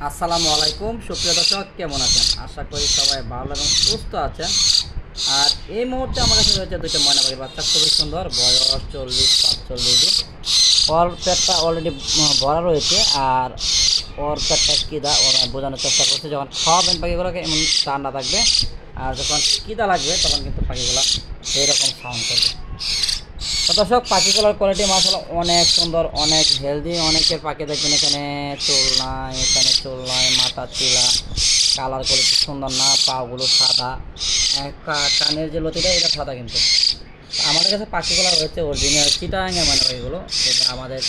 আসসালামু আলাইকুম সুপ্রিয় দর্শক, কেমন আছেন? আশা করি সবাই ভালো এবং সুস্থ আছেন। আর এই মুহূর্তে আমার কাছে রয়েছে দুটো ময়না পাখির বাচ্চা, খুবই সুন্দর, বয়স 40-45 দিন। ওর পেটটা অলরেডি ভরা রয়েছে। আর ওর পেটটা কিদা বোঝানোর চেষ্টা করছে, যখন খাওয়াবেন পাখিগুলোকে এমন ঠান্ডা থাকবে, আর যখন কিদা লাগবে তখন কিন্তু পাখিগুলো এইরকম সাউন্ড করবে। তো দর্শক, পাখিগুলোর কোয়ালিটি মাশাআল্লাহ অনেক সুন্দর, অনেক হেলদি। অনেকের পাখি দেখবেন এখানে চুল নাই, এখানে চুল নাই, মাথা চিলা, কালার কোয়ালিটি সুন্দর না, পাগুলো সাদা, কানের যে লতিটা এটা সাদা। কিন্তু আমাদের কাছে পাখিগুলো রয়েছে অরিজিনাল চিটাগাঙের মানে পাখিগুলো, এটা আমাদের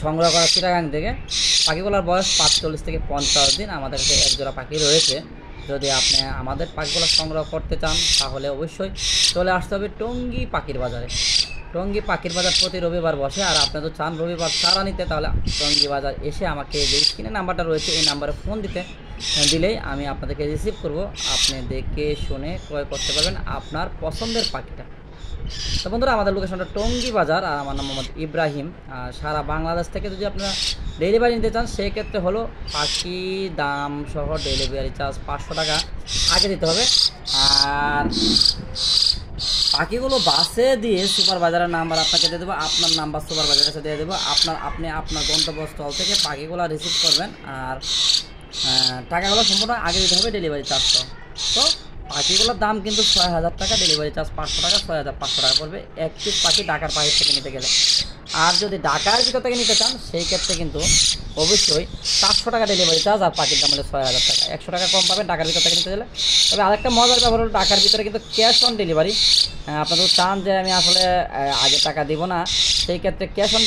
সংগ্রহ করা চিটাগাং থেকে। পাখিগুলোর বয়স 45 থেকে 50 দিন। আমাদের কাছে এক জোড়া পাখি রয়েছে। যদি আপনি আমাদের পাখিগুলো সংগ্রহ করতে চান তাহলে অবশ্যই চলে আসতে হবে টঙ্গী পাখির বাজারে। টঙ্গী পাখির বাজার প্রতি রবিবার বসে। আর আপনি তো চান রবিবার ছাড়া নিতে, তাহলে টঙ্গী বাজার এসে আমাকে যে স্ক্রিনে নাম্বারটা রয়েছে এই নাম্বারে ফোন দিলেই আমি আপনাদেরকে রিসিভ করব। আপনি দেখে শুনে ক্রয় করতে পারবেন আপনার পছন্দের পাখিটা। তো বন্ধুরা, আমাদের লোকেশনটা টঙ্গী বাজার। আর আমার নাম মোহাম্মদ ইব্রাহিম। আর সারা বাংলাদেশ থেকে যদি আপনারা ডেলিভারি নিতে চান সেক্ষেত্রে হলো পাখি দাম সহ ডেলিভারি চার্জ 500 টাকা আগে দিতে হবে। আর পাখিগুলো বাসে দিয়ে সুপার বাজারের নাম্বার আপনাকে দিয়ে দেবো, আপনার নাম্বার সুপার বাজারের কাছে দিয়ে দেবো। আপনি আপনার গন্তব্যস্থল থেকে পাখিগুলো রিসিভ করবেন। আর টাকাগুলো সম্পূর্ণ আগে দিতে হবে ডেলিভারি চার্জটা। তো পাখিগুলোর দাম কিন্তু 6,000 টাকা, ডেলিভারি চার্জ 500 টাকা, 6,500 টাকা পড়বে এক পিস পাখি ঢাকার বাইরে থেকে নিতে গেলে। আর যদি ঢাকার ভিতর থেকে নিতে চান সেই ক্ষেত্রে কিন্তু অবশ্যই 400 টাকা ডেলিভারি চার্জ, আর পাখির দাম হলে 6,000 টাকা, 100 টাকা কম পাবেন ঢাকার ভিতর থেকে নিতে গেলে। তবে আরেকটা মজার ব্যাপার হলো ঢাকার ভিতরে কিন্তু ক্যাশ অন ডেলিভারি। আপনারা চান যে আমি আসলে আগে টাকা দিব না, সেই ক্ষেত্রে ক্যাশ অন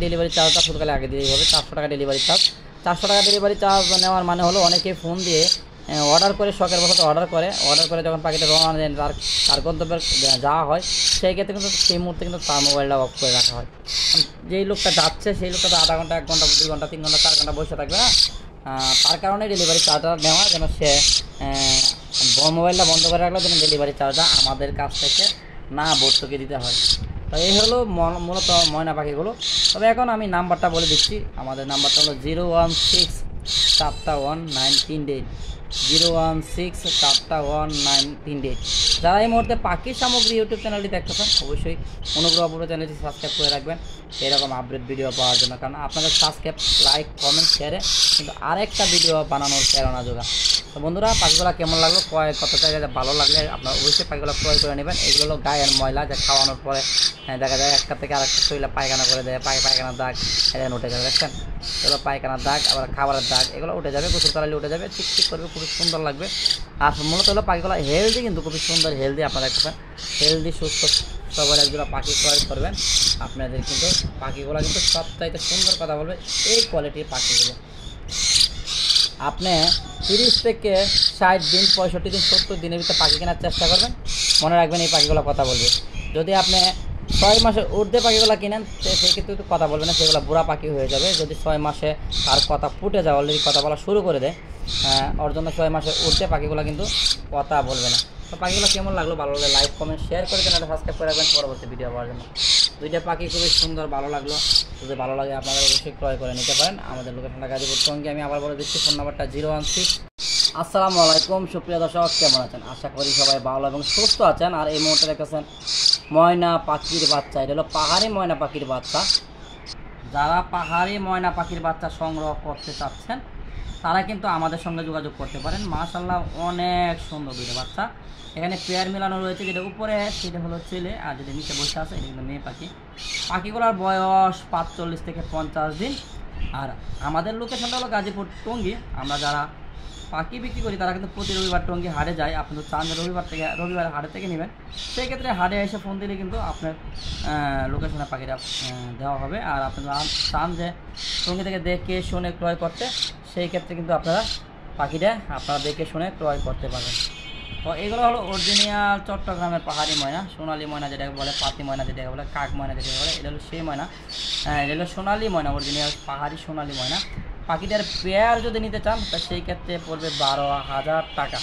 ডেলিভারি চার্জটা শুধুকালে আগে দিতেই হবে। 400 টাকা ডেলিভারি চার্জ। 400 টাকা ডেলিভারি চার্জ নেওয়ার মানে হলো অনেকেই ফোন দিয়ে অর্ডার করে, শখের বশত অর্ডার করে যখন পাখিটা রওনা দেন তার গন্তব্যে যাওয়া হয়, সেই ক্ষেত্রে কিন্তু সেই মুহূর্তে কিন্তু তার মোবাইলটা অফ করে রাখা হয়। যেই লোকটা যাচ্ছে সেই লোকটা তো আধা ঘন্টা, 1 ঘন্টা, 2 ঘন্টা, 3 ঘন্টা, 4 ঘন্টা বসে থাকবে না। তার কারণে ডেলিভারি চার্জটা নেওয়া, যেন সে মোবাইলটা বন্ধ করে রাখলে যেন ডেলিভারি চার্জটা আমাদের কাছ থেকে না ভর্তুকি দিতে হয়। তো এই হলো মূলত ময়না পাখিগুলো। তবে এখন আমি নাম্বারটা বলে দিচ্ছি। আমাদের নাম্বারটা হলো 016-71938, 016-71938। যারা এই মুহূর্তে পাখি সামগ্রী ইউটিউব চ্যানেলটি দেখতেছেন অবশ্যই অনুগ্রহপূর্বক চ্যানেলটি সাবস্ক্রাইব করে রাখবেন এরকম আপডেট ভিডিও পাওয়ার জন্য। কারণ আপনাদের সাবস্ক্রাইব, লাইক, কমেন্ট, শেয়ারে কিন্তু আরেকটা ভিডিও বানানোর প্রেরণা যোগায়। তো বন্ধুরা, পাখিগুলো কেমন লাগলো, কত জায়গায় ভালো লাগলে আপনারা অবশ্যই পাখিগুলো ক্রয় করে নেবেন। এগুলো হলো গায়ের ময়লা, যা খাওয়ানোর পরে দেখা যায় একটা থেকে আরেকটা শরীরে পায়খানা করে দেয়, পায়খানার দাগ এখানে উঠে যাবে, দেখছেন? এগুলো পায়খানার দাগ, আবার খাবারের দাগ, এগুলো উঠে যাবে, গোসল করালে উঠে যাবে, ঠিক করবে, খুবই সুন্দর লাগবে। আর মূলত হলো পাখিগুলো হেলদি, কিন্তু খুবই সুন্দর হেলদি। আপনারা দেখতেছেন হেলদি সুস্থ সবার একজোড়া পাখি ক্রয় করবেন, আপনাদের কিন্তু পাখিগুলো কিন্তু সবচাইতে সুন্দর কথা বলবে এই কোয়ালিটির পাখিগুলো। আপনি 30 থেকে 60 দিন, 65 দিন, 70 দিনের ভিতরে পাখি কেনার চেষ্টা করবেন, মনে রাখবেন এই পাখিগুলো কথা বলবে। যদি আপনি 6 মাসের ঊর্ধ্বে পাখিগুলো কিনেন সেই ক্ষেত্রে তো কথা বলবে না, সেগুলো বুড়া পাখি হয়ে যাবে। যদি 6 মাসে তার কথা ফুটে যায়, অলরেডি কথা বলা শুরু করে দেয়, ওর জন্য 6 মাসের ঊর্ধ্বে পাখিগুলো কিন্তু কথা বলবে না। তো পাখিগুলো কেমন লাগলো, ভালো লাগলে লাইক, কমেন্ট, শেয়ার করে চ্যানেলটা সাবস্ক্রাইব করে রাখবেন পরবর্তী ভিডিও পাওয়ার জন্য। দুইটা পাখি খুবই সুন্দর, ভালো লাগলো। যদি ভালো লাগে আপনারা অবশ্যই ক্রয় করে নিতে পারেন। আমাদের লোকেশনটা গাজীপুর টঙ্গী। আমি আবার বলে দিচ্ছি, ফোন নাম্বারটা 016। আসসালামু আলাইকুম সুপ্রিয় দর্শক, কেমন আছেন? আশা করি সবাই ভালো এবং সুস্থ আছেন। আর এই মুহূর্তে দেখতেছেন ময়না পাখির বাচ্চা, এটা হলো পাহাড়ি ময়না পাখির বাচ্চা। যারা পাহাড়ি ময়না পাখির বাচ্চা সংগ্রহ করতে চাচ্ছেন তারা কিন্তু আমাদের সঙ্গে যোগাযোগ করতে পারেন। মাশাআল্লাহ অনেক সুন্দর দুটো বাচ্চা। এখানে পেয়ার মিলানো রয়েছে, যেটা উপরে সেটা হলো ছেলে, আর যেটা নিচে বসে আছে এটা কিন্তু মেয়ে পাখি। পাখিগুলোর বয়স 45 থেকে 50 দিন। আর আমাদের লোকেশনটা হলো গাজীপুর টঙ্গী। আমরা যারা পাখি বিক্রি করি তারা কিন্তু প্রতি রবিবার টঙ্গী হাটে যায়। আপনি তো চান যে রবিবার হাটে থেকে নেবেন, সেই ক্ষেত্রে হাটে এসে ফোন দিলে কিন্তু আপনার লোকেশনে পাখিটা দেওয়া হবে। আর আপনি চান যে টঙ্গী থেকে দেখে শুনে ক্রয় করতে, সেই ক্ষেত্রে কিন্তু আপনারা পাখিটা দেখে শুনে ক্রয় করতে পারবেন। তো এগুলো হলো অরিজিনাল চট্টগ্রামের পাহাড়ি ময়না, সোনালী ময়না যেটাকে বলে, পাতি ময়না যেটাকে বলে, কাক ময়না যেটাকে বলে, এটা হলো সেই ময়না। এটা হলো সোনালী ময়না, অরিজিনাল পাহাড়ি সোনালী ময়না। পাখিটার পেয়ার যদি নিতে চান তা সেই ক্ষেত্রে পড়বে 12,000 টাকা।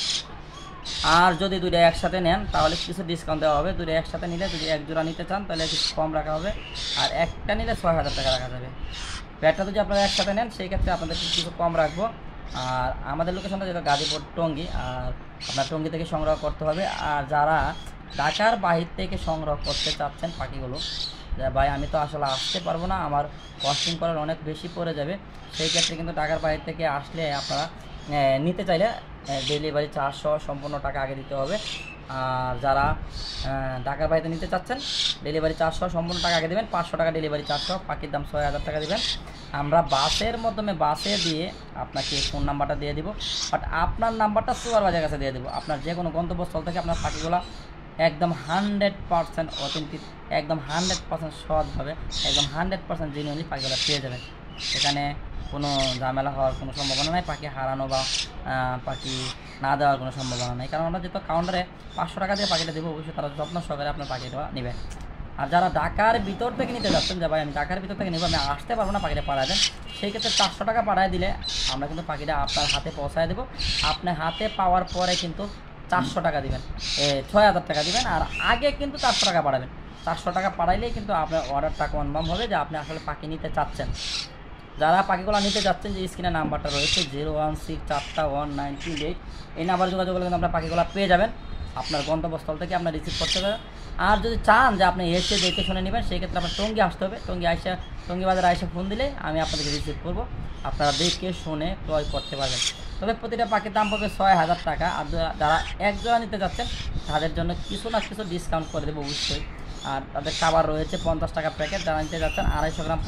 আর যদি দুটো একসাথে নেন তাহলে কিছু ডিসকাউন্ট দেওয়া হবে। দুটো একসাথে নিলে, যদি এক জোড়া নিতে চান তাহলে কিছু কম রাখা হবে, আর একটা নিলে 6,000 টাকা রাখা যাবে। প্যাডটা যদি আপনারা একসাথে নেন সেই ক্ষেত্রে আপনাদের কিছু কম রাখবো। আর আমাদের লোকেশনটা যেটা গাজীপুর টঙ্গী, আর আপনার টঙ্গী থেকে সংগ্রহ করতে হবে। আর যারা ঢাকার বাহির থেকে সংগ্রহ করতে চাচ্ছেন পাখিগুলো, যে ভাই আমি তো আসলে আসতে পারবো না, আমার কস্টিং করার অনেক বেশি পড়ে যাবে, সেই ক্ষেত্রে কিন্তু ঢাকার বাইরে থেকে আসলে আপনারা নিতে চাইলে ডেলিভারি চার্জ সহ সম্পূর্ণ টাকা আগে দিতে হবে। আর যারা ঢাকার বাইরে নিতে চাচ্ছেন ডেলিভারি চার্জ সহ সম্পূর্ণ টাকা আগে দেবেন, 500 টাকা ডেলিভারি চার্জ সহ, পাখির দাম 6000 টাকা দেবেন। আমরা বাসের মাধ্যমে বাসে দিয়ে আপনাকে ফোন নাম্বারটা দিয়ে দিব, বাট আপনার নাম্বারটা সুপারভাইজারের কাছে দিয়ে দেবো। আপনার যে কোনো গন্তব্যস্থল থেকে আপনার পাখিগুলো একদম 100% অথেন্টিক, একদম 100% সৎভাবে, একদম 100% জেনুইনলি পাখিগুলো পেয়ে যাবেন। এখানে কোনো ঝামেলা হওয়ার কোনো সম্ভাবনা নাই, পাখি হারানো বা পাখি না দেওয়ার কোনো সম্ভাবনা নেই। কারণ আমরা যেহেতু কাউন্টারে 500 টাকা দিয়ে পাখিটা দেবো, অবশ্যই তারা যত্ন সহকারে আপনার পাখিটা নেবে। আর যারা ঢাকার ভিতর থেকে নিতে যাচ্ছেন, যে ভাই আমি ঢাকার ভিতর থেকে নেবো, আমি আসতে পারবো না, পাখিটা পাঠায় দেন, সেই ক্ষেত্রে 400 টাকা পাঠায় দিলে আমরা কিন্তু পাখিটা আপনার হাতে পৌঁছায় দেবো। আপনার হাতে পাওয়ার পরে কিন্তু 400 টাকা দিবেন, 6000 টাকা দিবেন। আর আগে কিন্তু 400 টাকা পাঠাবেন। 400 টাকা পাঠাইলেই কিন্তু আপনার অর্ডারটা কনফার্ম হবে যে আপনি আসলে পাখি নিতে চাচ্ছেন। যারা পাখিগুলো নিতে যাচ্ছেন, যে স্ক্রিনে নাম্বারটা রয়েছে 016419338, এই নাম্বার যোগাযোগ করলে কিন্তু আপনার পাখিগুলো পেয়ে যাবেন। আপনার গন্তব্যস্থল থেকে আপনার রিসিভ করতে পারেন। আর যদি চান যে আপনি এসে দেখে শুনে নেবেন, সেই ক্ষেত্রে আপনার টঙ্গী আসতে হবে। টঙ্গী বাজারে এসে ফোন দিলে আমি আপনাদেরকে রিসিভ করবো, আপনারা দেখে শুনে ক্রয় করতে পারবেন। তবে প্রতিটা পাখির দাম পড়বে 6000 টাকা। আর যারা এক জোড়া নিতে যাচ্ছেন তাদের জন্য কিছু না কিছু ডিসকাউন্ট করে দেবো অবশ্যই। আর তাদের খাবার রয়েছে 50 টাকা প্যাকেট, যারা নিতে যাচ্ছেন 250 গ্রাম